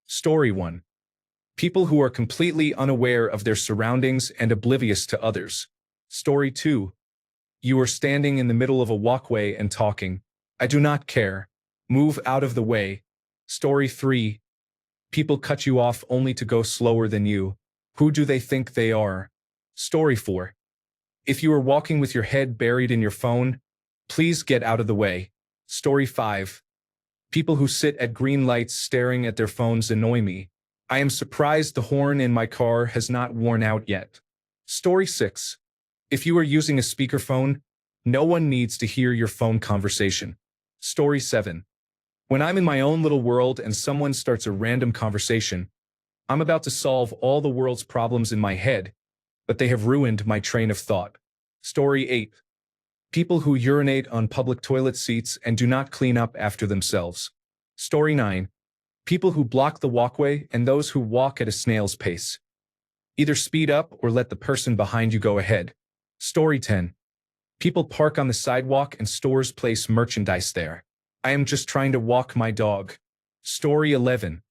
Story 1. People who are completely unaware of their surroundings and oblivious to others. Story 2. You are standing in the middle of a walkway and talking. I do not care. Move out of the way. Story 3. People cut you off only to go slower than you. Who do they think they are? Story 4. If you are walking with your head buried in your phone, please get out of the way. Story 5. People who sit at green lights staring at their phones annoy me. I am surprised the horn in my car has not worn out yet. Story 6. If you are using a speakerphone, no one needs to hear your phone conversation. Story 7. When I'm in my own little world and someone starts a random conversation, I'm about to solve all the world's problems in my head, but they have ruined my train of thought. Story 8. People who urinate on public toilet seats and do not clean up after themselves. Story 9. People who block the walkway and those who walk at a snail's pace. Either speed up or let the person behind you go ahead. Story 10. People park on the sidewalk and stores place merchandise there. I am just trying to walk my dog. Story 11.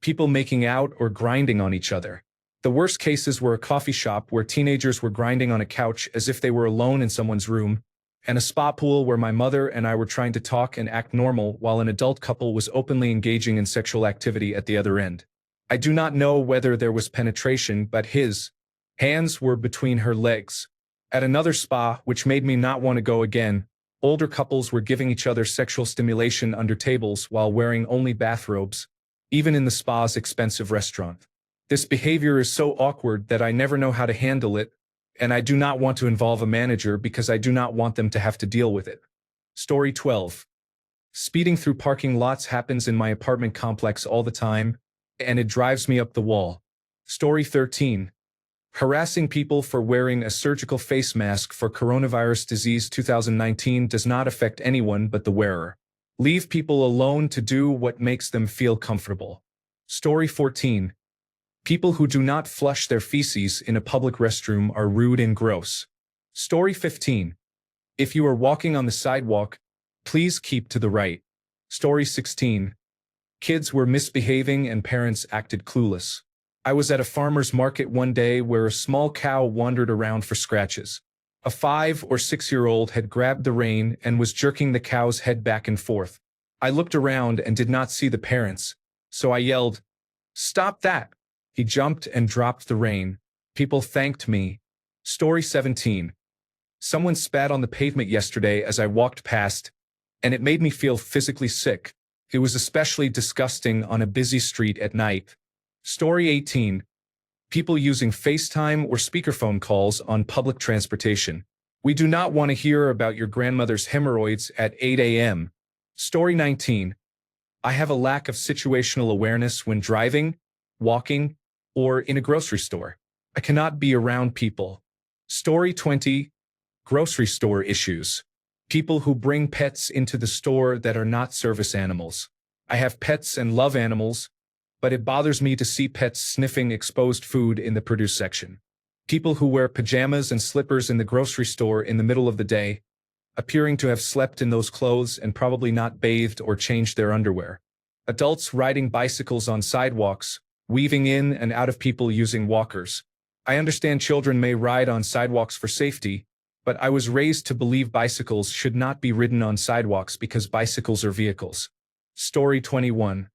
People making out or grinding on each other. The worst cases were a coffee shop where teenagers were grinding on a couch as if they were alone in someone's room, and a spa pool where my mother and I were trying to talk and act normal while an adult couple was openly engaging in sexual activity at the other end. I do not know whether there was penetration, but his hands were between her legs. At another spa, which made me not want to go again, older couples were giving each other sexual stimulation under tables while wearing only bathrobes, even in the spa's expensive restaurant. This behavior is so awkward that I never know how to handle it, and I do not want to involve a manager because I do not want them to have to deal with it. Story 12. Speeding through parking lots happens in my apartment complex all the time, and it drives me up the wall. Story 13. Harassing people for wearing a surgical face mask for coronavirus disease 2019 does not affect anyone but the wearer. Leave people alone to do what makes them feel comfortable. Story 14. People who do not flush their feces in a public restroom are rude and gross. Story 15. If you are walking on the sidewalk, please keep to the right. Story 16. Kids were misbehaving and parents acted clueless. I was at a farmer's market one day where a small cow wandered around for scratches. A 5 or 6-year-old had grabbed the rein and was jerking the cow's head back and forth. I looked around and did not see the parents, so I yelled, "Stop that!" He jumped and dropped the rein. People thanked me. Story 17. Someone spat on the pavement yesterday as I walked past, and it made me feel physically sick. It was especially disgusting on a busy street at night. Story 18. People using FaceTime or speakerphone calls on public transportation. We do not want to hear about your grandmother's hemorrhoids at 8 a.m. Story 19. I have a lack of situational awareness when driving, walking, or in a grocery store. I cannot be around people. Story 20. Grocery store issues. People who bring pets into the store that are not service animals. I have pets and love animals, but it bothers me to see pets sniffing exposed food in the produce section. People who wear pajamas and slippers in the grocery store in the middle of the day, appearing to have slept in those clothes and probably not bathed or changed their underwear. Adults riding bicycles on sidewalks, weaving in and out of people using walkers. I understand children may ride on sidewalks for safety, but I was raised to believe bicycles should not be ridden on sidewalks because bicycles are vehicles. Story 21.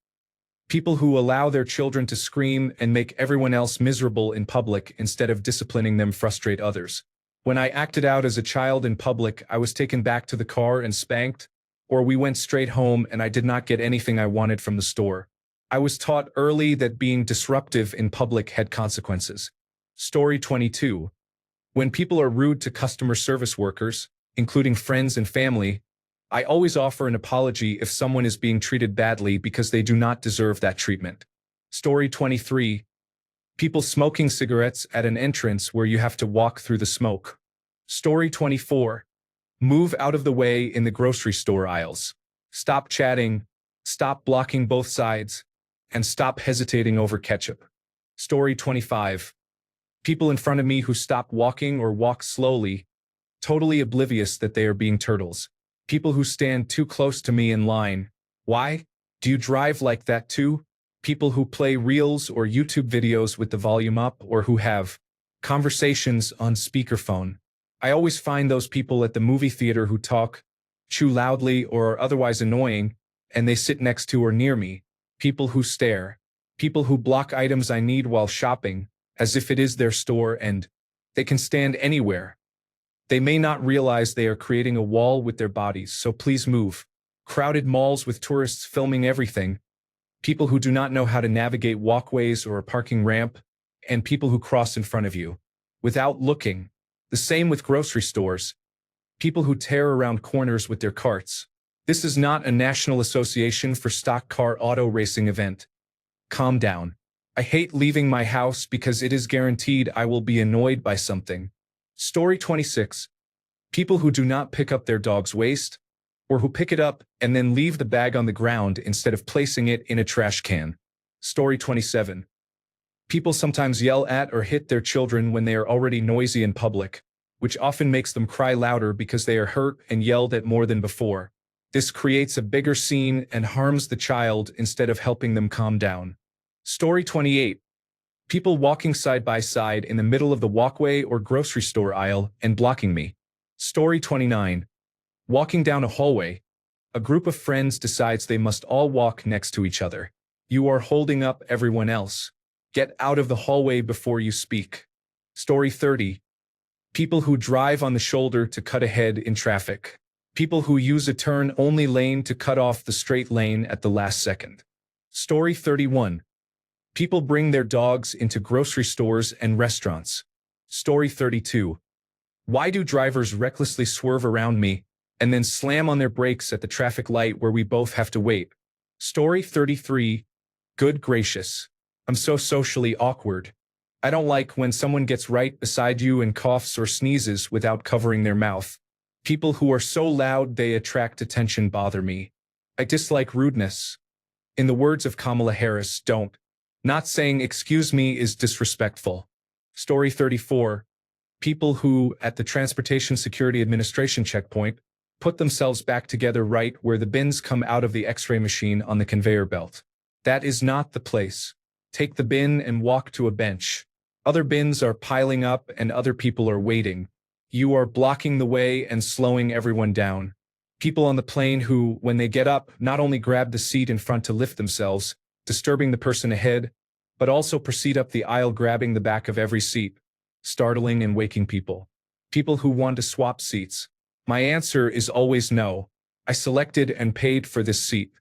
People who allow their children to scream and make everyone else miserable in public instead of disciplining them frustrate others. When I acted out as a child in public, I was taken back to the car and spanked, or we went straight home and I did not get anything I wanted from the store. I was taught early that being disruptive in public had consequences. Story 22. When people are rude to customer service workers, including friends and family, I always offer an apology if someone is being treated badly because they do not deserve that treatment. Story 23. People smoking cigarettes at an entrance where you have to walk through the smoke. Story 24. Move out of the way in the grocery store aisles. Stop chatting, stop blocking both sides, and stop hesitating over ketchup. Story 25. People in front of me who stop walking or walk slowly, totally oblivious that they are being turtles. People who stand too close to me in line. Why? Do you drive like that too? People who play reels or YouTube videos with the volume up or who have conversations on speakerphone. I always find those people at the movie theater who talk, chew loudly, or are otherwise annoying, and they sit next to or near me. People who stare. People who block items I need while shopping, as if it is their store and they can stand anywhere. They may not realize they are creating a wall with their bodies, so please move. Crowded malls with tourists filming everything. People who do not know how to navigate walkways or a parking ramp, and people who cross in front of you without looking. The same with grocery stores. People who tear around corners with their carts. This is not a National Association for Stock Car Auto Racing event. Calm down. I hate leaving my house because it is guaranteed I will be annoyed by something. Story 26. People who do not pick up their dog's waste, or who pick it up and then leave the bag on the ground instead of placing it in a trash can. Story 27. People sometimes yell at or hit their children when they are already noisy in public, which often makes them cry louder because they are hurt and yelled at more than before. This creates a bigger scene and harms the child instead of helping them calm down. Story 28. People walking side by side in the middle of the walkway or grocery store aisle and blocking me. Story 29. Walking down a hallway. A group of friends decides they must all walk next to each other. You are holding up everyone else. Get out of the hallway before you speak. Story 30. People who drive on the shoulder to cut ahead in traffic. People who use a turn-only lane to cut off the straight lane at the last second. Story 31. People bring their dogs into grocery stores and restaurants. Story 32. Why do drivers recklessly swerve around me and then slam on their brakes at the traffic light where we both have to wait? Story 33. Good gracious. I'm so socially awkward. I don't like when someone gets right beside you and coughs or sneezes without covering their mouth. People who are so loud they attract attention bother me. I dislike rudeness. In the words of Kamala Harris, don't. Not saying excuse me is disrespectful. Story 34. People who, at the Transportation Security Administration checkpoint, put themselves back together right where the bins come out of the X-ray machine on the conveyor belt. That is not the place. Take the bin and walk to a bench. Other bins are piling up and other people are waiting. You are blocking the way and slowing everyone down. People on the plane who, when they get up, not only grab the seat in front to lift themselves, disturbing the person ahead, but also proceed up the aisle grabbing the back of every seat, startling and waking people. People who want to swap seats. My answer is always no. I selected and paid for this seat.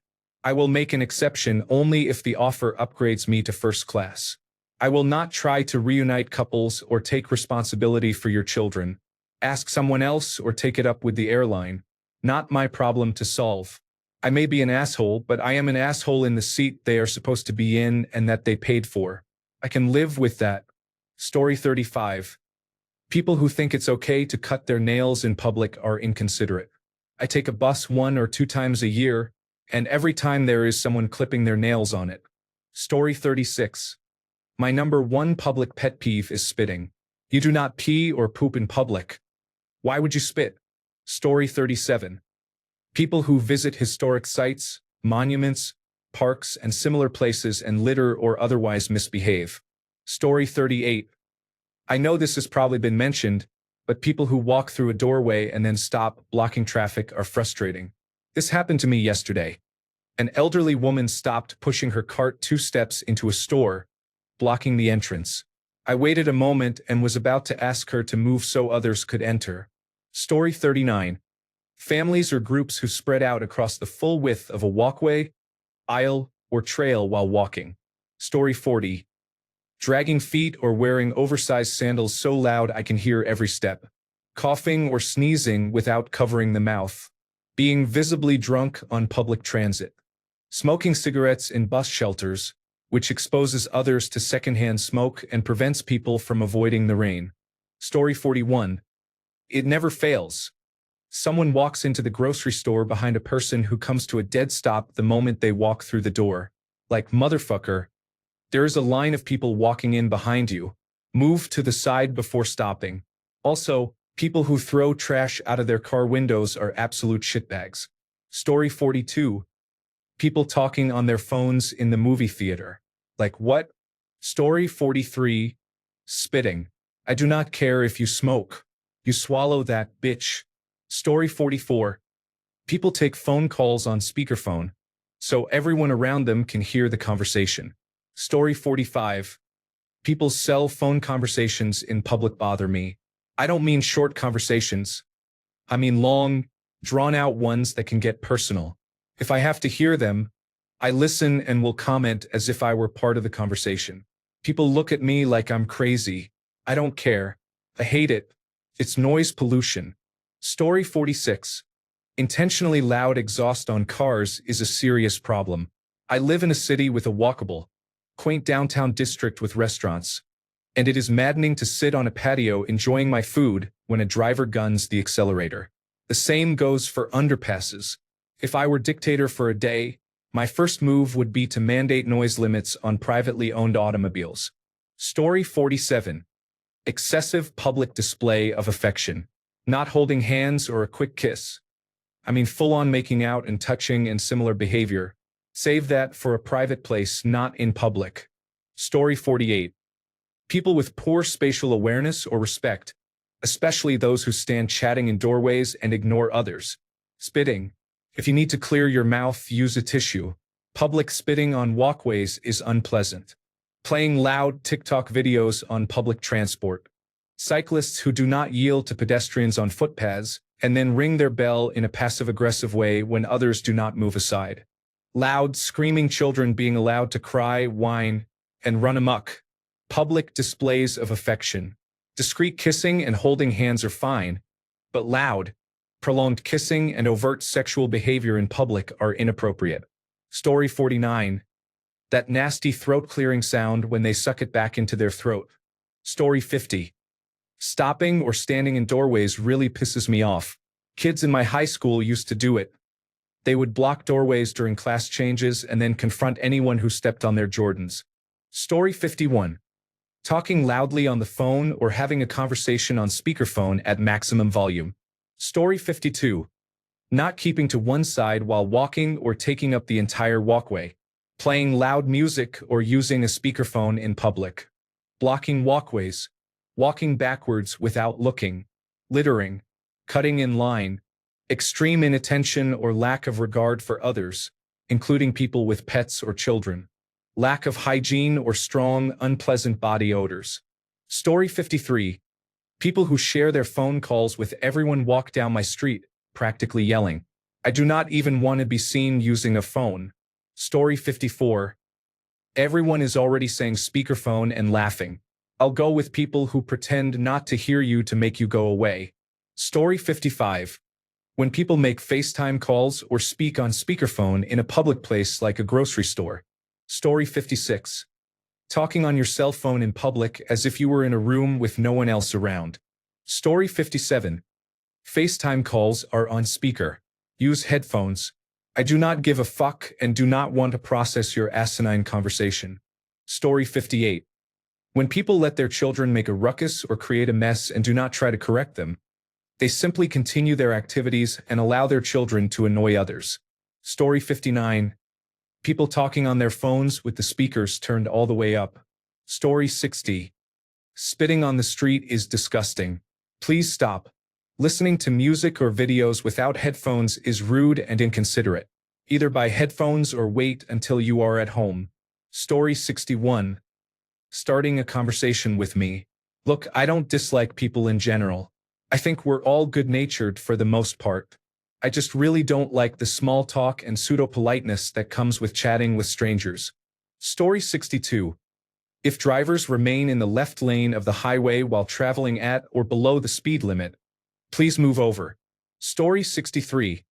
I will make an exception only if the offer upgrades me to first class. I will not try to reunite couples or take responsibility for your children. Ask someone else or take it up with the airline. Not my problem to solve. I may be an asshole, but I am an asshole in the seat they are supposed to be in and that they paid for. I can live with that. Story 35. People who think it's okay to cut their nails in public are inconsiderate. I take a bus 1 or 2 times a year, and every time there is someone clipping their nails on it. Story 36. My number 1 public pet peeve is spitting. You do not pee or poop in public. Why would you spit? Story 37. People who visit historic sites, monuments, parks, and similar places and litter or otherwise misbehave. Story 38. I know this has probably been mentioned, but people who walk through a doorway and then stop blocking traffic are frustrating. This happened to me yesterday. An elderly woman stopped pushing her cart 2 steps into a store, blocking the entrance. I waited a moment and was about to ask her to move so others could enter. Story 39. Families or groups who spread out across the full width of a walkway, aisle, or trail while walking. Story 40. Dragging feet or wearing oversized sandals so loud I can hear every step. Coughing or sneezing without covering the mouth. Being visibly drunk on public transit. Smoking cigarettes in bus shelters, which exposes others to secondhand smoke and prevents people from avoiding the rain. Story 41. It never fails. Someone walks into the grocery store behind a person who comes to a dead stop the moment they walk through the door. Like, motherfucker. There is a line of people walking in behind you. Move to the side before stopping. Also, people who throw trash out of their car windows are absolute shitbags. Story 42. People talking on their phones in the movie theater. Like what? Story 43. Spitting. I do not care if you smoke. You swallow that, bitch. Story 44. People take phone calls on speakerphone, so everyone around them can hear the conversation. Story 45. People's cell phone conversations in public bother me. I don't mean short conversations. I mean long, drawn-out ones that can get personal. If I have to hear them, I listen and will comment as if I were part of the conversation. People look at me like I'm crazy. I don't care. I hate it. It's noise pollution. Story 46. Intentionally loud exhaust on cars is a serious problem. I live in a city with a walkable, quaint downtown district with restaurants, and it is maddening to sit on a patio enjoying my food when a driver guns the accelerator. The same goes for underpasses. If I were dictator for a day, my first move would be to mandate noise limits on privately owned automobiles. Story 47. Excessive public display of affection. Not holding hands or a quick kiss. I mean full-on making out and touching and similar behavior. Save that for a private place, not in public. Story 48. People with poor spatial awareness or respect, especially those who stand chatting in doorways and ignore others. Spitting. If you need to clear your mouth, use a tissue. Public spitting on walkways is unpleasant. Playing loud TikTok videos on public transport. Cyclists who do not yield to pedestrians on footpaths and then ring their bell in a passive-aggressive way when others do not move aside. Loud, screaming children being allowed to cry, whine, and run amok. Public displays of affection. Discreet kissing and holding hands are fine, but loud, prolonged kissing and overt sexual behavior in public are inappropriate. Story 49. That nasty throat-clearing sound when they suck it back into their throat. Story 50. Stopping or standing in doorways really pisses me off. Kids in my high school used to do it. They would block doorways during class changes and then confront anyone who stepped on their Jordans. Story 51. Talking loudly on the phone or having a conversation on speakerphone at maximum volume. Story 52. Not keeping to one side while walking or taking up the entire walkway. Playing loud music or using a speakerphone in public. Blocking walkways. Walking backwards without looking. Littering. Cutting in line. Extreme inattention or lack of regard for others, including people with pets or children. Lack of hygiene or strong, unpleasant body odors. Story 53. People who share their phone calls with everyone walk down my street, practically yelling. I do not even want to be seen using a phone. Story 54. Everyone is already saying speakerphone and laughing. I'll go with people who pretend not to hear you to make you go away. Story 55. When people make FaceTime calls or speak on speakerphone in a public place like a grocery store. Story 56. Talking on your cell phone in public as if you were in a room with no one else around. Story 57. FaceTime calls are on speaker. Use headphones. I do not give a fuck and do not want to process your asinine conversation. Story 58. When people let their children make a ruckus or create a mess and do not try to correct them, they simply continue their activities and allow their children to annoy others. Story 59. People talking on their phones with the speakers turned all the way up. Story 60. Spitting on the street is disgusting. Please stop. Listening to music or videos without headphones is rude and inconsiderate. Either buy headphones or wait until you are at home. Story 61. Starting a conversation with me. Look, I don't dislike people in general. I think we're all good-natured for the most part. I just really don't like the small talk and pseudo-politeness that comes with chatting with strangers. Story 62. If drivers remain in the left lane of the highway while traveling at or below the speed limit, please move over. Story 63.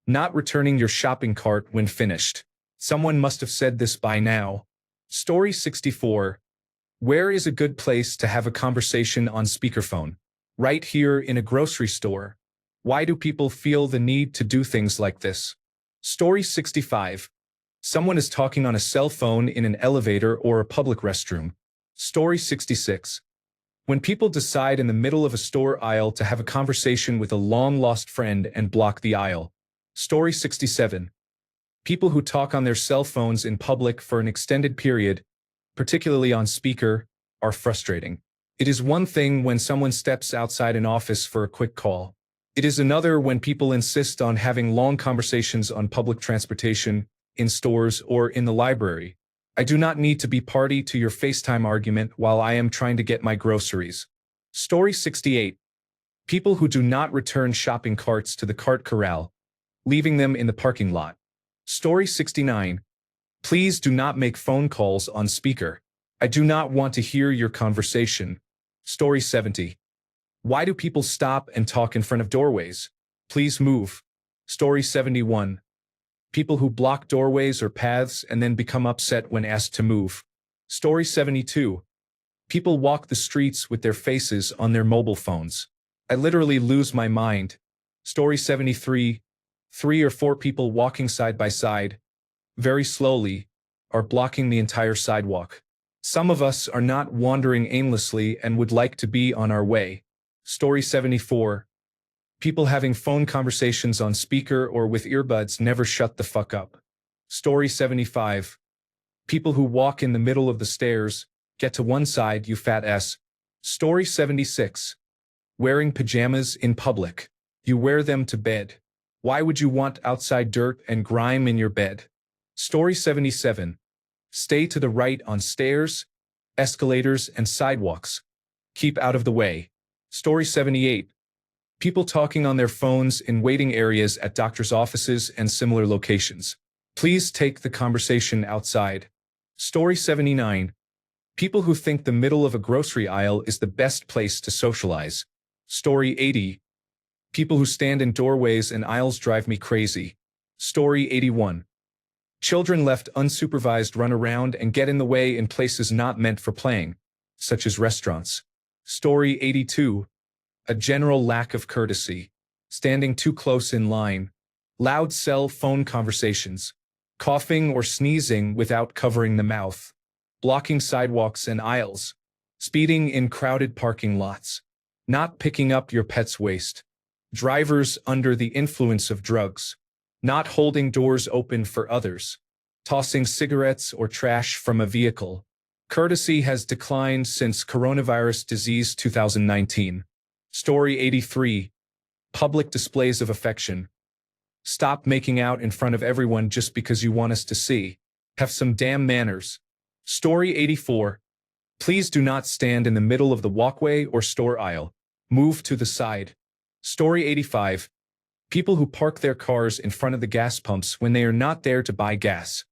Not returning your shopping cart when finished. Someone must have said this by now. Story 64. Where is a good place to have a conversation on speakerphone? Right here in a grocery store. Why do people feel the need to do things like this? Story 65. Someone is talking on a cell phone in an elevator or a public restroom. Story 66. When people decide in the middle of a store aisle to have a conversation with a long-lost friend and block the aisle. Story 67. People who talk on their cell phones in public for an extended period, particularly on speaker, are frustrating. It is one thing when someone steps outside an office for a quick call. It is another when people insist on having long conversations on public transportation, in stores, or in the library. I do not need to be party to your FaceTime argument while I am trying to get my groceries. Story 68. People who do not return shopping carts to the cart corral, leaving them in the parking lot. Story 69. Please do not make phone calls on speaker. I do not want to hear your conversation. Story 70. Why do people stop and talk in front of doorways? Please move. Story 71. People who block doorways or paths and then become upset when asked to move. Story 72. People walk the streets with their faces on their mobile phones. I literally lose my mind. Story 73. 3 or 4 people walking side by side, very slowly, are blocking the entire sidewalk. Some of us are not wandering aimlessly and would like to be on our way. Story 74. People having phone conversations on speaker or with earbuds never shut the fuck up. Story 75. People who walk in the middle of the stairs, get to one side, you fat ass. Story 76. Wearing pajamas in public. You wear them to bed. Why would you want outside dirt and grime in your bed? Story 77. Stay to the right on stairs, escalators, and sidewalks. Keep out of the way. Story 78. People talking on their phones in waiting areas at doctor's offices and similar locations. Please take the conversation outside. Story 79. People who think the middle of a grocery aisle is the best place to socialize. Story 80. People who stand in doorways and aisles drive me crazy. Story 81. Children left unsupervised run around and get in the way in places not meant for playing, such as restaurants. Story 82. A general lack of courtesy. Standing too close in line. Loud cell phone conversations. Coughing or sneezing without covering the mouth. Blocking sidewalks and aisles. Speeding in crowded parking lots. Not picking up your pet's waste. Drivers under the influence of drugs. Not holding doors open for others. Tossing cigarettes or trash from a vehicle. Courtesy has declined since coronavirus disease 2019. Story 83. Public displays of affection. Stop making out in front of everyone just because you want us to see. Have some damn manners. Story 84. Please do not stand in the middle of the walkway or store aisle. Move to the side. Story 85. People who park their cars in front of the gas pumps when they are not there to buy gas.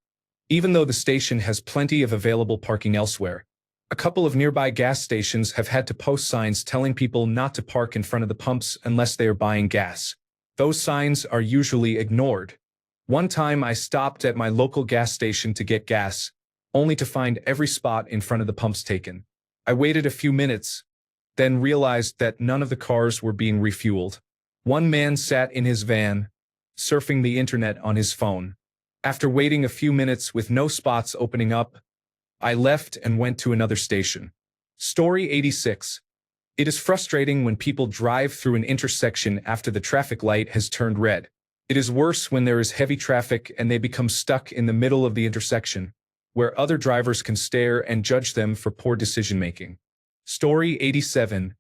Even though the station has plenty of available parking elsewhere. A couple of nearby gas stations have had to post signs telling people not to park in front of the pumps unless they are buying gas. Those signs are usually ignored. One time I stopped at my local gas station to get gas, only to find every spot in front of the pumps taken. I waited a few minutes, then realized that none of the cars were being refueled. One man sat in his van, surfing the internet on his phone. After waiting a few minutes with no spots opening up, I left and went to another station. Story 86. It is frustrating when people drive through an intersection after the traffic light has turned red. It is worse when there is heavy traffic and they become stuck in the middle of the intersection, where other drivers can stare and judge them for poor decision-making. Story 87.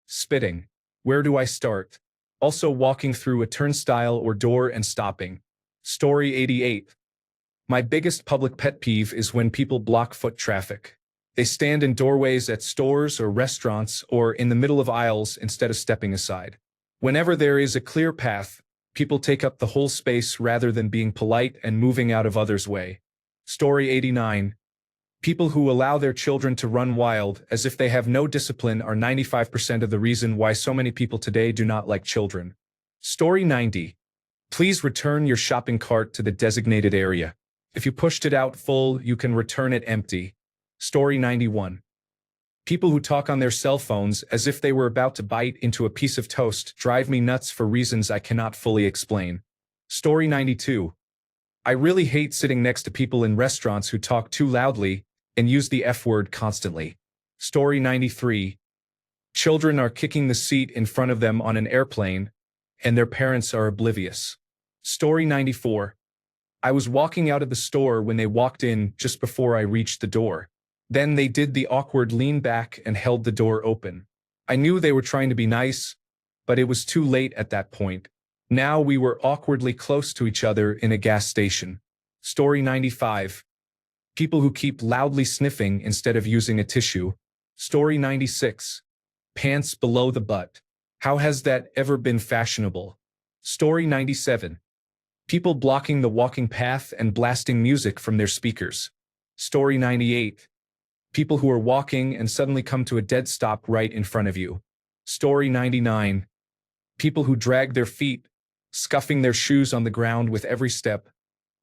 Spitting. Where do I start? Also walking through a turnstile or door and stopping. Story 88. My biggest public pet peeve is when people block foot traffic. They stand in doorways at stores or restaurants or in the middle of aisles instead of stepping aside. Whenever there is a clear path, people take up the whole space rather than being polite and moving out of others' way. Story 89. People who allow their children to run wild as if they have no discipline are 95% of the reason why so many people today do not like children. Story 90. Please return your shopping cart to the designated area. If you pushed it out full, you can return it empty. Story 91. People who talk on their cell phones as if they were about to bite into a piece of toast drive me nuts for reasons I cannot fully explain. Story 92. I really hate sitting next to people in restaurants who talk too loudly and use the F word constantly. Story 93. Children are kicking the seat in front of them on an airplane, and their parents are oblivious. Story 94. I was walking out of the store when they walked in just before I reached the door. Then they did the awkward lean back and held the door open. I knew they were trying to be nice, but it was too late at that point. Now we were awkwardly close to each other in a gas station. Story 95. People who keep loudly sniffing instead of using a tissue. Story 96. Pants below the butt. How has that ever been fashionable? Story 97. People blocking the walking path and blasting music from their speakers. Story 98. People who are walking and suddenly come to a dead stop right in front of you. Story 99. People who drag their feet, scuffing their shoes on the ground with every step,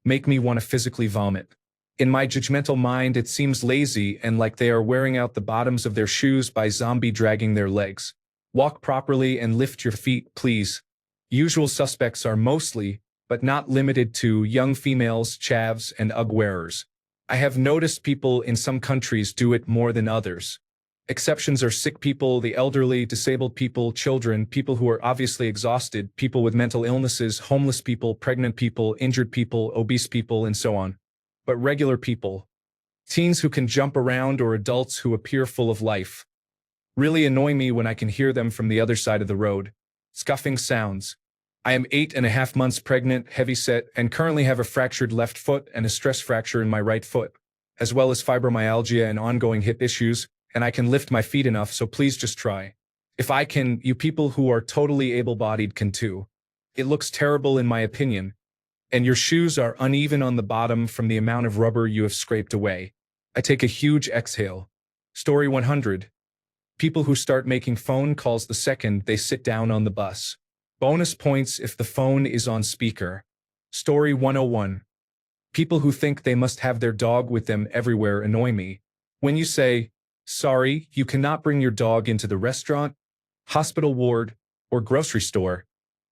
make me want to physically vomit. In my judgmental mind, it seems lazy and like they are wearing out the bottoms of their shoes by zombie dragging their legs. Walk properly and lift your feet, please. Usual suspects are mostly, but not limited to, young females, chavs, and UGG wearers. I have noticed people in some countries do it more than others. Exceptions are sick people, the elderly, disabled people, children, people who are obviously exhausted, people with mental illnesses, homeless people, pregnant people, injured people, obese people, and so on. But regular people, teens who can jump around or adults who appear full of life, really annoy me when I can hear them from the other side of the road. Scuffing sounds. I am 8.5 months pregnant, heavyset, and currently have a fractured left foot and a stress fracture in my right foot, as well as fibromyalgia and ongoing hip issues, and I can lift my feet enough, so please just try. If I can, you people who are totally able-bodied can too. It looks terrible in my opinion, and your shoes are uneven on the bottom from the amount of rubber you have scraped away. I take a huge exhale. Story 100. People who start making phone calls the second they sit down on the bus. Bonus points if the phone is on speaker. Story 101. People who think they must have their dog with them everywhere annoy me. When you say, "Sorry, you cannot bring your dog into the restaurant, hospital ward, or grocery store,"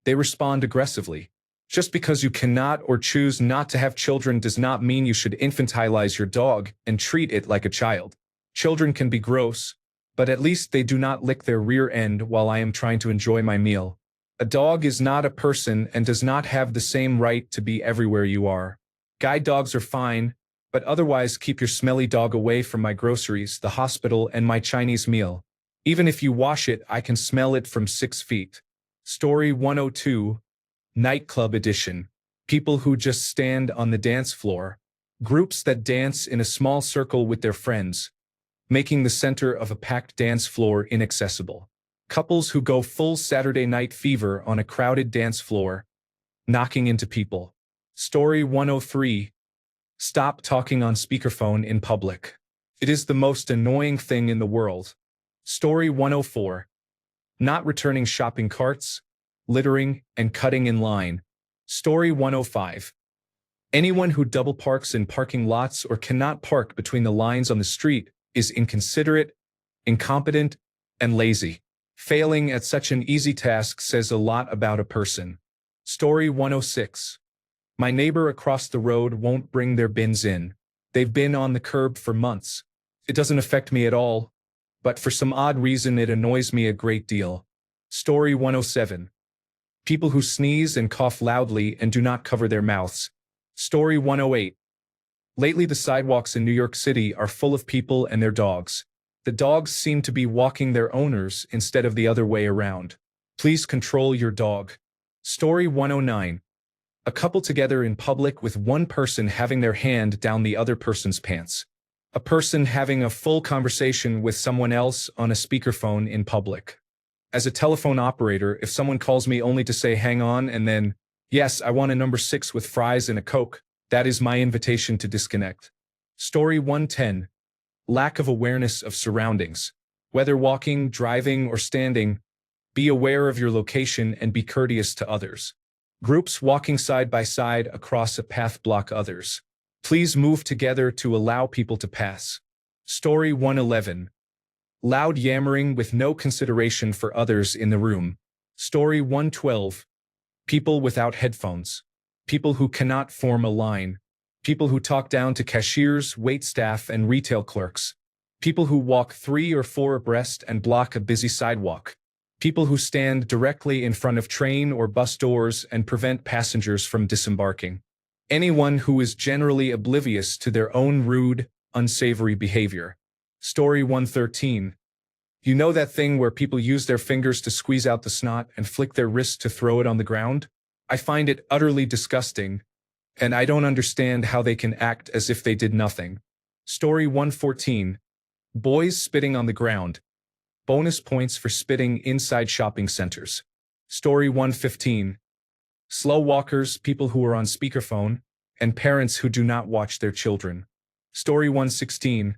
they respond aggressively. Just because you cannot or choose not to have children does not mean you should infantilize your dog and treat it like a child. Children can be gross, but at least they do not lick their rear end while I am trying to enjoy my meal. A dog is not a person and does not have the same right to be everywhere you are. Guide dogs are fine, but otherwise keep your smelly dog away from my groceries, the hospital, and my Chinese meal. Even if you wash it, I can smell it from 6 feet. Story 102. Nightclub edition. People who just stand on the dance floor. Groups that dance in a small circle with their friends, making the center of a packed dance floor inaccessible. Couples who go full Saturday Night Fever on a crowded dance floor, knocking into people. Story 103. Stop talking on speakerphone in public. It is the most annoying thing in the world. Story 104. Not returning shopping carts, littering, and cutting in line. Story 105. Anyone who double parks in parking lots or cannot park between the lines on the street is inconsiderate, incompetent, and lazy. Failing at such an easy task says a lot about a person. Story 106. My neighbor across the road won't bring their bins in. They've been on the curb for months. It doesn't affect me at all, but for some odd reason it annoys me a great deal. Story 107. People who sneeze and cough loudly and do not cover their mouths. Story 108. Lately the sidewalks in New York City are full of people and their dogs. The dogs seem to be walking their owners instead of the other way around. Please control your dog. Story 109. A couple together in public with one person having their hand down the other person's pants. A person having a full conversation with someone else on a speakerphone in public. As a telephone operator, if someone calls me only to say hang on and then, "Yes, I want a number 6 with fries and a Coke," that is my invitation to disconnect. Story 110. Lack of awareness of surroundings. Whether walking, driving, or standing, be aware of your location and be courteous to others. Groups walking side by side across a path block others. Please move together to allow people to pass. Story 111. Loud yammering with no consideration for others in the room. Story 112. People without headphones. People who cannot form a line. People who talk down to cashiers, waitstaff, and retail clerks. People who walk 3 or 4 abreast and block a busy sidewalk. People who stand directly in front of train or bus doors and prevent passengers from disembarking. Anyone who is generally oblivious to their own rude, unsavory behavior. Story 113. You know that thing where people use their fingers to squeeze out the snot and flick their wrists to throw it on the ground? I find it utterly disgusting, and I don't understand how they can act as if they did nothing. Story 114. Boys spitting on the ground. Bonus points for spitting inside shopping centers. Story 115. Slow walkers, people who are on speakerphone, and parents who do not watch their children. Story 116.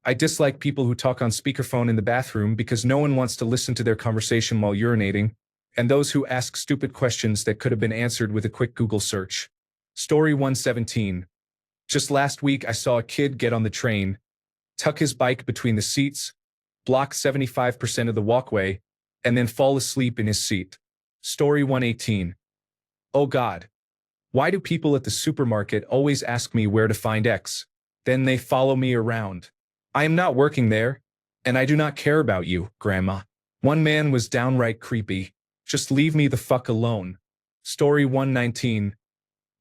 I dislike people who talk on speakerphone in the bathroom because no one wants to listen to their conversation while urinating, and those who ask stupid questions that could have been answered with a quick Google search. Story 117. Just last week I saw a kid get on the train, tuck his bike between the seats, block 75% of the walkway, and then fall asleep in his seat. Story 118. Oh God. Why do people at the supermarket always ask me where to find X? Then they follow me around. I am not working there, and I do not care about you, Grandma. One man was downright creepy. Just leave me the fuck alone. Story 119.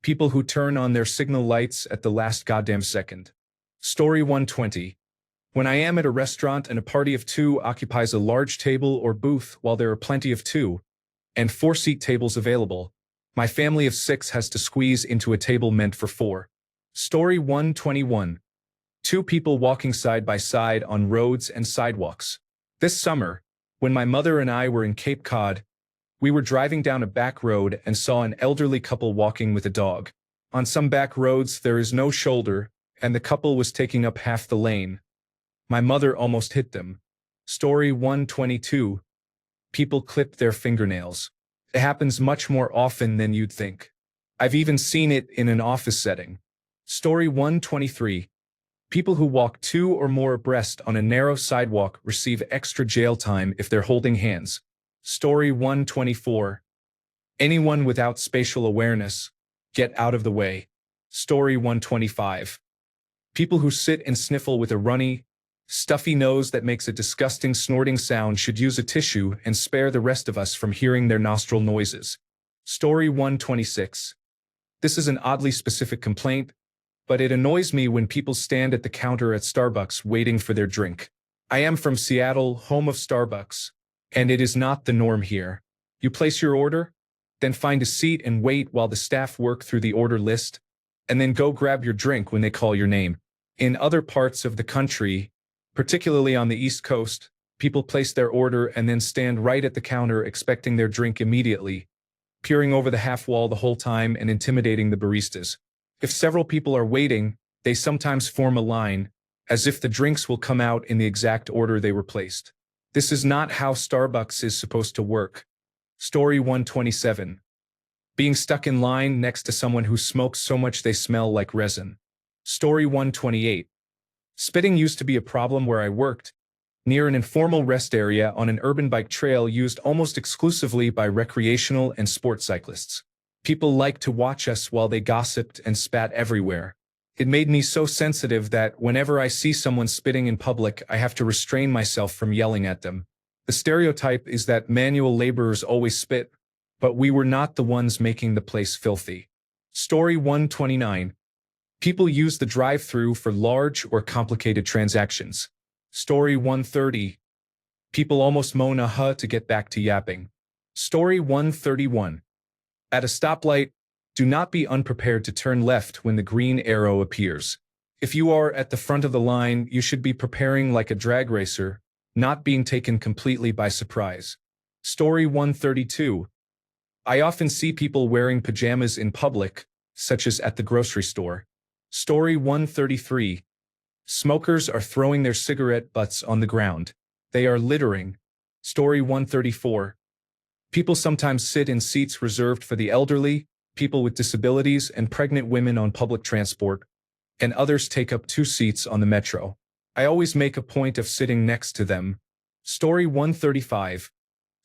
People who turn on their signal lights at the last goddamn second. Story 120. When I am at a restaurant and a party of two occupies a large table or booth while there are plenty of 2- and 4-seat tables available, my family of 6 has to squeeze into a table meant for 4. Story 121. 2 people walking side by side on roads and sidewalks. This summer, when my mother and I were in Cape Cod, we were driving down a back road and saw an elderly couple walking with a dog. On some back roads there is no shoulder, and the couple was taking up half the lane. My mother almost hit them. Story 122. People clip their fingernails. It happens much more often than you'd think. I've even seen it in an office setting. Story 123. People who walk 2 or more abreast on a narrow sidewalk receive extra jail time if they're holding hands. Story 124. Anyone without spatial awareness, get out of the way. Story 125. People who sit and sniffle with a runny, stuffy nose that makes a disgusting snorting sound should use a tissue and spare the rest of us from hearing their nostril noises. Story 126. This is an oddly specific complaint, but it annoys me when people stand at the counter at Starbucks waiting for their drink. I am from Seattle, home of Starbucks, and it is not the norm here. You place your order, then find a seat and wait while the staff work through the order list, and then go grab your drink when they call your name. In other parts of the country, particularly on the East Coast, people place their order and then stand right at the counter expecting their drink immediately, peering over the half wall the whole time and intimidating the baristas. If several people are waiting, they sometimes form a line, as if the drinks will come out in the exact order they were placed. This is not how Starbucks is supposed to work. Story 127. Being stuck in line next to someone who smokes so much they smell like resin. Story 128. Spitting used to be a problem where I worked, near an informal rest area on an urban bike trail used almost exclusively by recreational and sport cyclists. People liked to watch us while they gossiped and spat everywhere. It made me so sensitive that whenever I see someone spitting in public, I have to restrain myself from yelling at them. The stereotype is that manual laborers always spit, but we were not the ones making the place filthy. Story 129. People use the drive-thru for large or complicated transactions. Story 130. People almost moan aha to get back to yapping. Story 131. At a stoplight, do not be unprepared to turn left when the green arrow appears. If you are at the front of the line, you should be preparing like a drag racer, not being taken completely by surprise. Story 132. I often see people wearing pajamas in public, such as at the grocery store. Story 133. Smokers are throwing their cigarette butts on the ground. They are littering. Story 134. People sometimes sit in seats reserved for the elderly, people with disabilities, and pregnant women on public transport, and others take up 2 seats on the metro. I always make a point of sitting next to them. Story 135.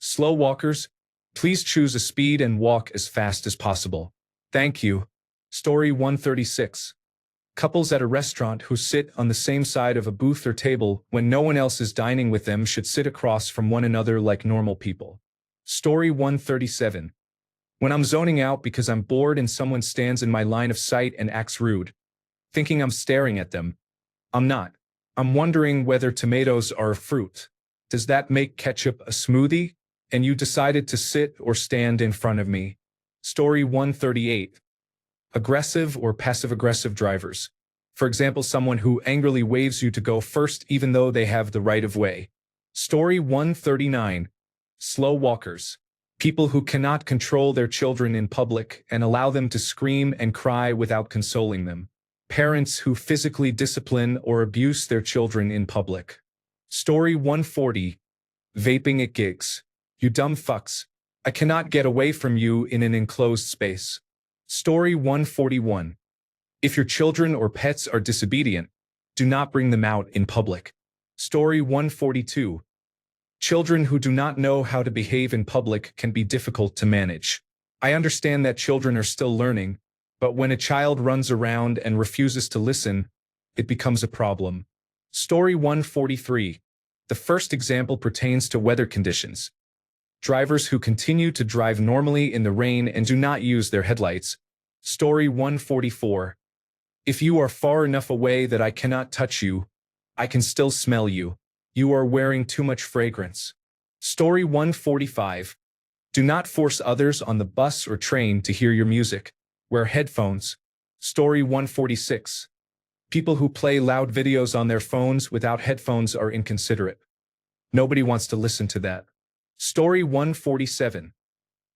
Slow walkers, please choose a speed and walk as fast as possible. Thank you. Story 136. Couples at a restaurant who sit on the same side of a booth or table when no one else is dining with them should sit across from one another like normal people. Story 137. When I'm zoning out because I'm bored and someone stands in my line of sight and acts rude, thinking I'm staring at them. I'm not. I'm wondering whether tomatoes are a fruit. Does that make ketchup a smoothie? And you decided to sit or stand in front of me. Story 138. Aggressive or passive-aggressive drivers. For example, someone who angrily waves you to go first even though they have the right of way. Story 139. Slow walkers. People who cannot control their children in public and allow them to scream and cry without consoling them. Parents who physically discipline or abuse their children in public. Story 140. Vaping at gigs. You dumb fucks. I cannot get away from you in an enclosed space. Story 141. If your children or pets are disobedient, do not bring them out in public. Story 142. Children who do not know how to behave in public can be difficult to manage. I understand that children are still learning, but when a child runs around and refuses to listen, it becomes a problem. Story 143. The first example pertains to weather conditions. Drivers who continue to drive normally in the rain and do not use their headlights. Story 144. If you are far enough away that I cannot touch you, I can still smell you. You are wearing too much fragrance. Story 145. Do not force others on the bus or train to hear your music. Wear headphones. Story 146. People who play loud videos on their phones without headphones are inconsiderate. Nobody wants to listen to that. Story 147.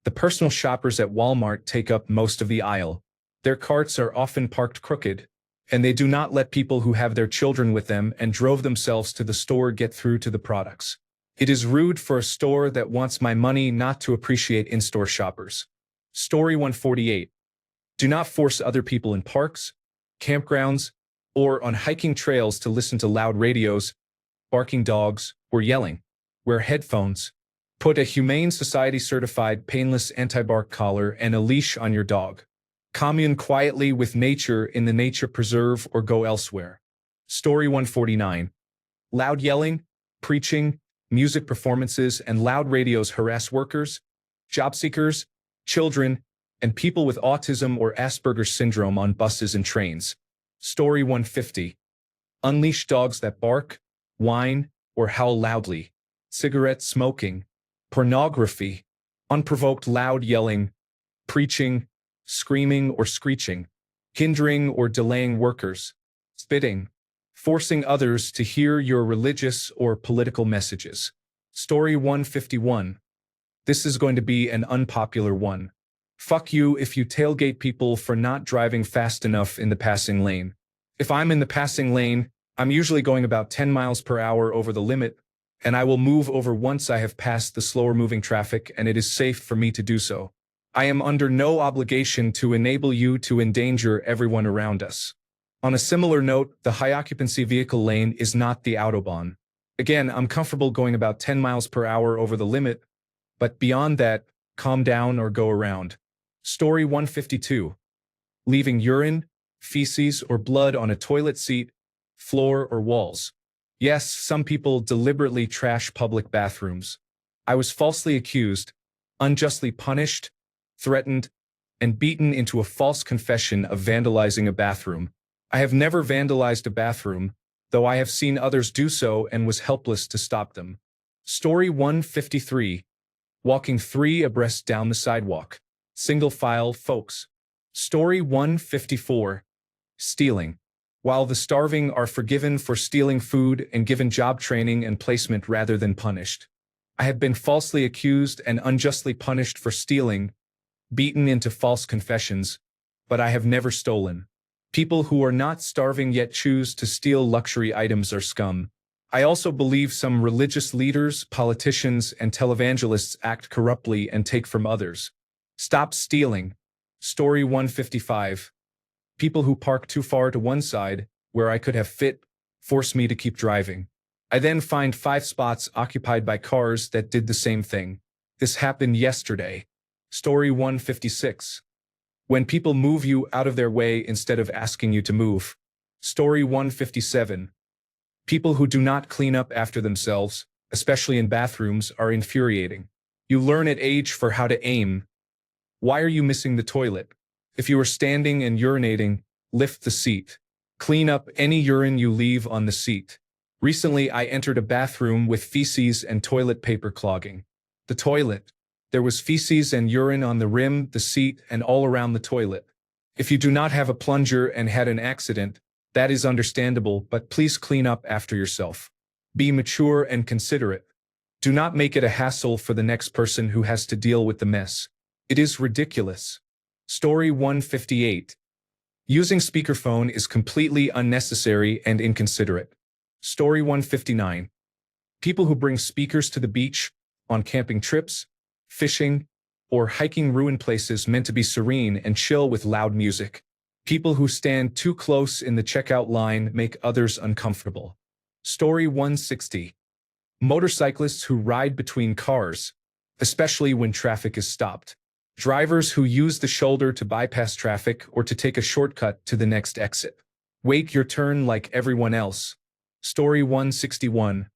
The personal shoppers at Walmart take up most of the aisle. Their carts are often parked crooked, and they do not let people who have their children with them and drove themselves to the store get through to the products. It is rude for a store that wants my money not to appreciate in-store shoppers. Story 148. Do not force other people in parks, campgrounds, or on hiking trails to listen to loud radios, barking dogs, or yelling. Wear headphones. Put a Humane Society certified painless anti-bark collar and a leash on your dog. Commune quietly with nature in the nature preserve or go elsewhere. Story 149. Loud yelling, preaching, music performances, and loud radios harass workers, job seekers, children, and people with autism or Asperger's syndrome on buses and trains. Story 150. Unleash dogs that bark, whine, or howl loudly. Cigarette smoking, pornography, unprovoked loud yelling, preaching, screaming or screeching, hindering or delaying workers, spitting, forcing others to hear your religious or political messages. Story 151. This is going to be an unpopular one. Fuck you if you tailgate people for not driving fast enough in the passing lane. If I'm in the passing lane, I'm usually going about 10 miles per hour over the limit, and I will move over once I have passed the slower moving traffic and it is safe for me to do so. I am under no obligation to enable you to endanger everyone around us. On a similar note, the high-occupancy vehicle lane is not the Autobahn. Again, I'm comfortable going about 10 miles per hour over the limit, but beyond that, calm down or go around. Story 152. Leaving urine, feces, or blood on a toilet seat, floor, or walls. Yes, some people deliberately trash public bathrooms. I was falsely accused, unjustly punished, threatened, and beaten into a false confession of vandalizing a bathroom. I have never vandalized a bathroom, though I have seen others do so and was helpless to stop them. Story 153. Walking 3 abreast down the sidewalk. Single file, folks. Story 154. Stealing. While the starving are forgiven for stealing food and given job training and placement rather than punished, I have been falsely accused and unjustly punished for stealing, beaten into false confessions, but I have never stolen. People who are not starving yet choose to steal luxury items are scum. I also believe some religious leaders, politicians, and televangelists act corruptly and take from others. Stop stealing. Story 155. People who park too far to one side, where I could have fit, force me to keep driving. I then find 5 spots occupied by cars that did the same thing. This happened yesterday. Story 156. When people move you out of their way instead of asking you to move. Story 157. People who do not clean up after themselves, especially in bathrooms, are infuriating. You learn at age for how to aim. Why are you missing the toilet? If you are standing and urinating, lift the seat. Clean up any urine you leave on the seat. Recently, I entered a bathroom with feces and toilet paper clogging. The toilet. There was feces and urine on the rim, the seat, and all around the toilet. If you do not have a plunger and had an accident, that is understandable, but please clean up after yourself. Be mature and considerate. Do not make it a hassle for the next person who has to deal with the mess. It is ridiculous. Story 158. Using speakerphone is completely unnecessary and inconsiderate. Story 159. People who bring speakers to the beach, on camping trips, fishing, or hiking ruin places meant to be serene and chill with loud music. People who stand too close in the checkout line make others uncomfortable. Story 160. Motorcyclists who ride between cars, especially when traffic is stopped. Drivers who use the shoulder to bypass traffic or to take a shortcut to the next exit. Wait your turn like everyone else. Story 161.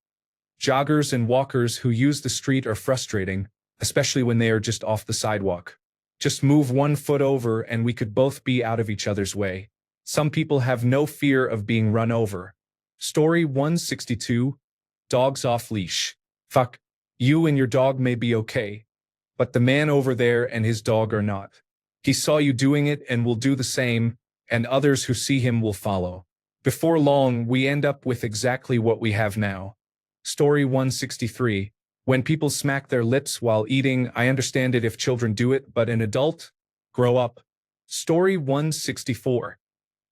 Joggers and walkers who use the street are frustrating, especially when they are just off the sidewalk. Just move 1 foot over and we could both be out of each other's way. Some people have no fear of being run over. Story 162. Dogs off leash. Fuck. You and your dog may be okay, but the man over there and his dog are not. He saw you doing it and will do the same, and others who see him will follow. Before long, we end up with exactly what we have now. Story 163. When people smack their lips while eating, I understand it if children do it, but an adult? Grow up. Story 164.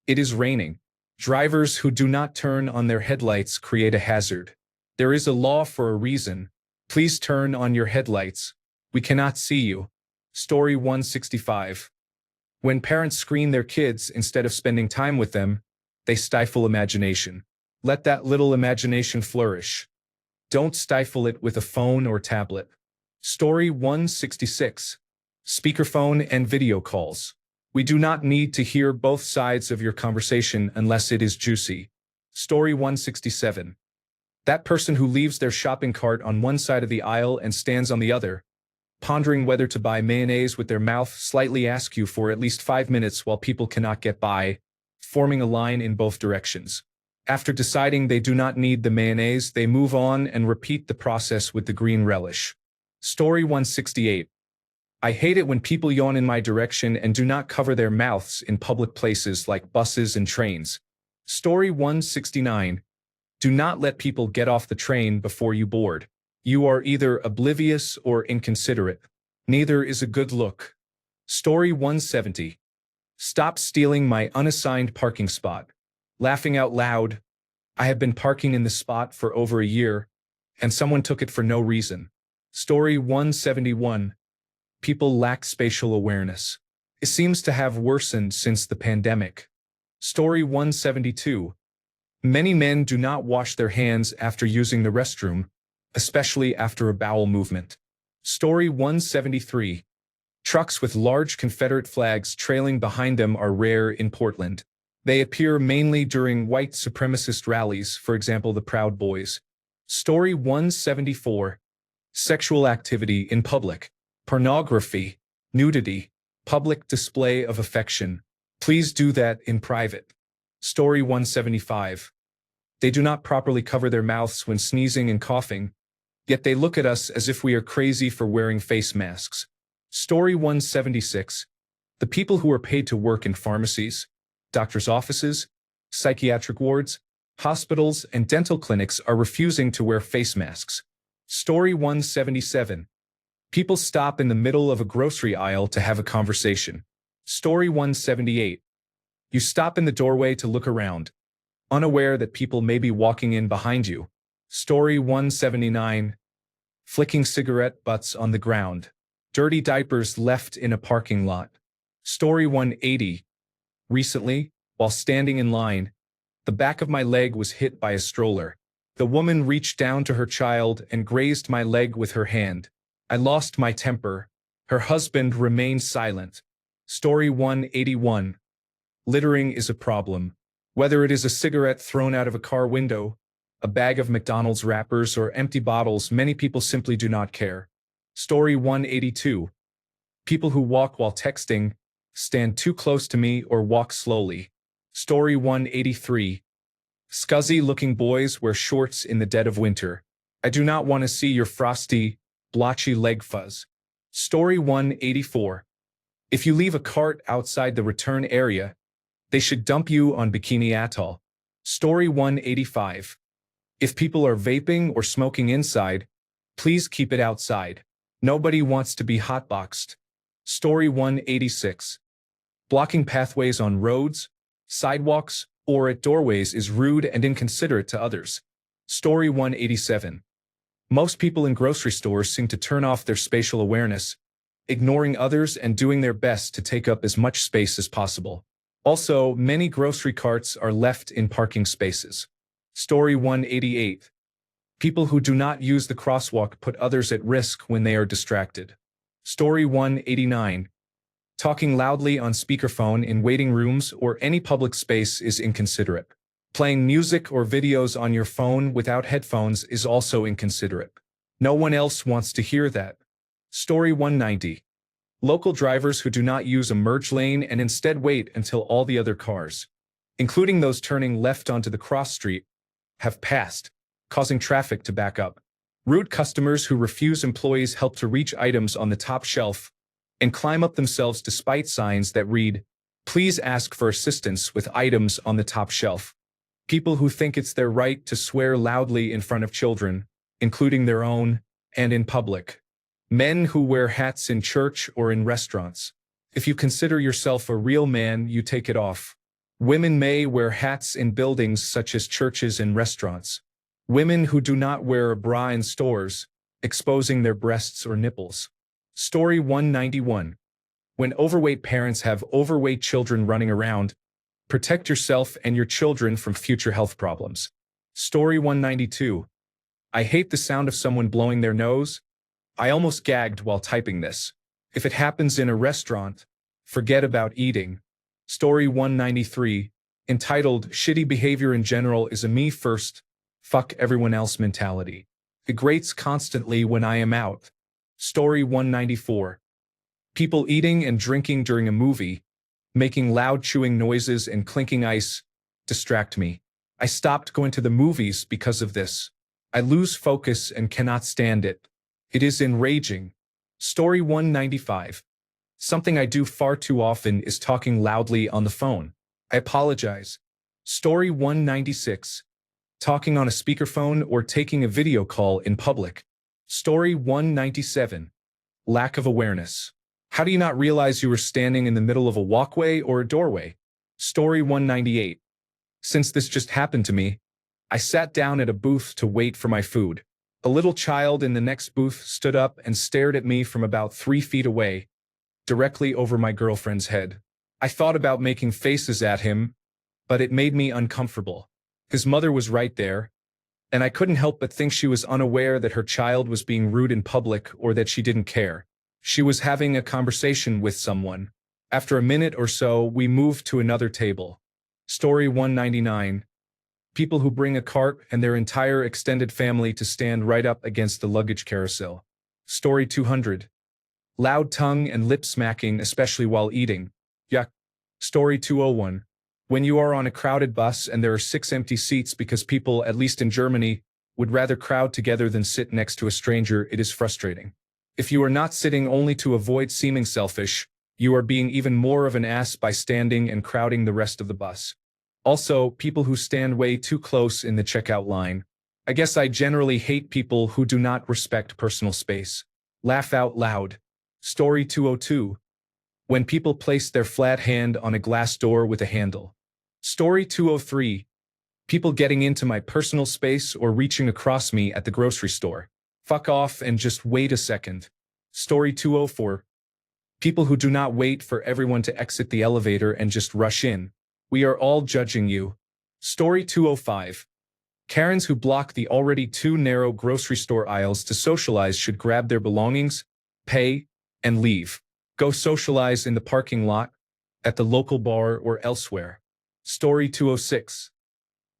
It is raining. Drivers who do not turn on their headlights create a hazard. There is a law for a reason. Please turn on your headlights. We cannot see you. Story 165. When parents screen their kids instead of spending time with them, they stifle imagination. Let that little imagination flourish. Don't stifle it with a phone or tablet. Story 166. Speakerphone and video calls. We do not need to hear both sides of your conversation unless it is juicy. Story 167. That person who leaves their shopping cart on one side of the aisle and stands on the other, pondering whether to buy mayonnaise with their mouth slightly ask you for at least 5 minutes while people cannot get by, forming a line in both directions. After deciding they do not need the mayonnaise, they move on and repeat the process with the green relish. Story 168. I hate it when people yawn in my direction and do not cover their mouths in public places like buses and trains. Story 169. Do not let people get off the train before you board. You are either oblivious or inconsiderate. Neither is a good look. Story 170. Stop stealing my unassigned parking spot. Laughing out loud. I have been parking in this spot for over a year, and someone took it for no reason. Story 171. People lack spatial awareness. It seems to have worsened since the pandemic. Story 172. Many men do not wash their hands after using the restroom, especially after a bowel movement. Story 173. Trucks with large Confederate flags trailing behind them are rare in Portland. They appear mainly during white supremacist rallies, for example the Proud Boys. Story 174. Sexual activity in public. Pornography, nudity, public display of affection. Please do that in private. Story 175. They do not properly cover their mouths when sneezing and coughing, yet they look at us as if we are crazy for wearing face masks. Story 176. The people who are paid to work in pharmacies, doctors' offices, psychiatric wards, hospitals, and dental clinics are refusing to wear face masks. Story 177. People stop in the middle of a grocery aisle to have a conversation. Story 178. You stop in the doorway to look around, unaware that people may be walking in behind you. Story 179. Flicking cigarette butts on the ground. Dirty diapers left in a parking lot. Story 180. Recently, while standing in line, the back of my leg was hit by a stroller. The woman reached down to her child and grazed my leg with her hand. I lost my temper. Her husband remained silent. Story 181. Littering is a problem. Whether it is a cigarette thrown out of a car window, a bag of McDonald's wrappers, or empty bottles, many people simply do not care. Story 182. People who walk while texting, stand too close to me or walk slowly. Story 183. Scuzzy-looking boys wear shorts in the dead of winter. I do not want to see your frosty, blotchy leg fuzz. Story 184. If you leave a cart outside the return area, they should dump you on Bikini Atoll. Story 185. If people are vaping or smoking inside, please keep it outside. Nobody wants to be hotboxed. Story 186. Blocking pathways on roads, sidewalks, or at doorways is rude and inconsiderate to others. Story 187. Most people in grocery stores seem to turn off their spatial awareness, ignoring others and doing their best to take up as much space as possible. Also, many grocery carts are left in parking spaces. Story 188. People who do not use the crosswalk put others at risk when they are distracted. Story 189. Talking loudly on speakerphone in waiting rooms or any public space is inconsiderate. Playing music or videos on your phone without headphones is also inconsiderate. No one else wants to hear that. Story 190. Local drivers who do not use a merge lane and instead wait until all the other cars, including those turning left onto the cross street, have passed, causing traffic to back up. Rude customers who refuse employees help to reach items on the top shelf and climb up themselves despite signs that read, "Please ask for assistance with items on the top shelf." People who think it's their right to swear loudly in front of children, including their own, and in public. Men who wear hats in church or in restaurants. If you consider yourself a real man, you take it off. Women may wear hats in buildings such as churches and restaurants. Women who do not wear a bra in stores, exposing their breasts or nipples. Story 191. When overweight parents have overweight children running around, protect yourself and your children from future health problems. Story 192. I hate the sound of someone blowing their nose. I almost gagged while typing this. If it happens in a restaurant, forget about eating. Story 193. Entitled, Shitty Behavior in General is a Me First, Fuck Everyone Else Mentality. It grates constantly when I am out. Story 194. People eating and drinking during a movie, making loud chewing noises and clinking ice, distract me. I stopped going to the movies because of this. I lose focus and cannot stand it. It is enraging. Story 195. Something I do far too often is talking loudly on the phone. I apologize. Story 196. Talking on a speakerphone or taking a video call in public. Story 197. Lack of awareness. How do you not realize you were standing in the middle of a walkway or a doorway? Story 198. Since this just happened to me, I sat down at a booth to wait for my food. A little child in the next booth stood up and stared at me from about 3 feet away, directly over my girlfriend's head. I thought about making faces at him, but it made me uncomfortable. His mother was right there, and I couldn't help but think she was unaware that her child was being rude in public or that she didn't care. She was having a conversation with someone. After a minute or so, we moved to another table. Story 199. People who bring a cart and their entire extended family to stand right up against the luggage carousel. Story 200. Loud tongue and lip smacking, especially while eating. Yuck. Story 201. When you are on a crowded bus and there are 6 empty seats because people, at least in Germany, would rather crowd together than sit next to a stranger, it is frustrating. If you are not sitting only to avoid seeming selfish, you are being even more of an ass by standing and crowding the rest of the bus. Also, people who stand way too close in the checkout line. I guess I generally hate people who do not respect personal space. Laugh out loud. Story 202. When people place their flat hand on a glass door with a handle. Story 203. People getting into my personal space or reaching across me at the grocery store. Fuck off and just wait a second. Story 204. People who do not wait for everyone to exit the elevator and just rush in. We are all judging you. Story 205. Karens who block the already too narrow grocery store aisles to socialize should grab their belongings, pay, and leave. Go socialize in the parking lot, at the local bar, or elsewhere. Story 206.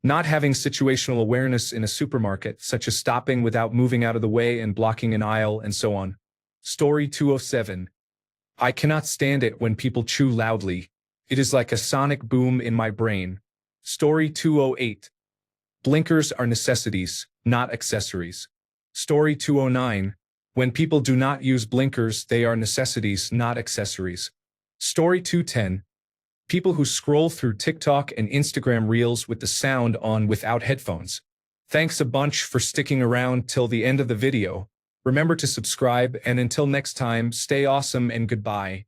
Not having situational awareness in a supermarket, such as stopping without moving out of the way and blocking an aisle and so on. Story 207. I cannot stand it when people chew loudly. It is like a sonic boom in my brain. Story 208. Blinkers are necessities, not accessories. Story 209. When people do not use blinkers, they are necessities, not accessories. Story 210. People who scroll through TikTok and Instagram Reels with the sound on without headphones. Thanks a bunch for sticking around till the end of the video. Remember to subscribe, and until next time, stay awesome and goodbye.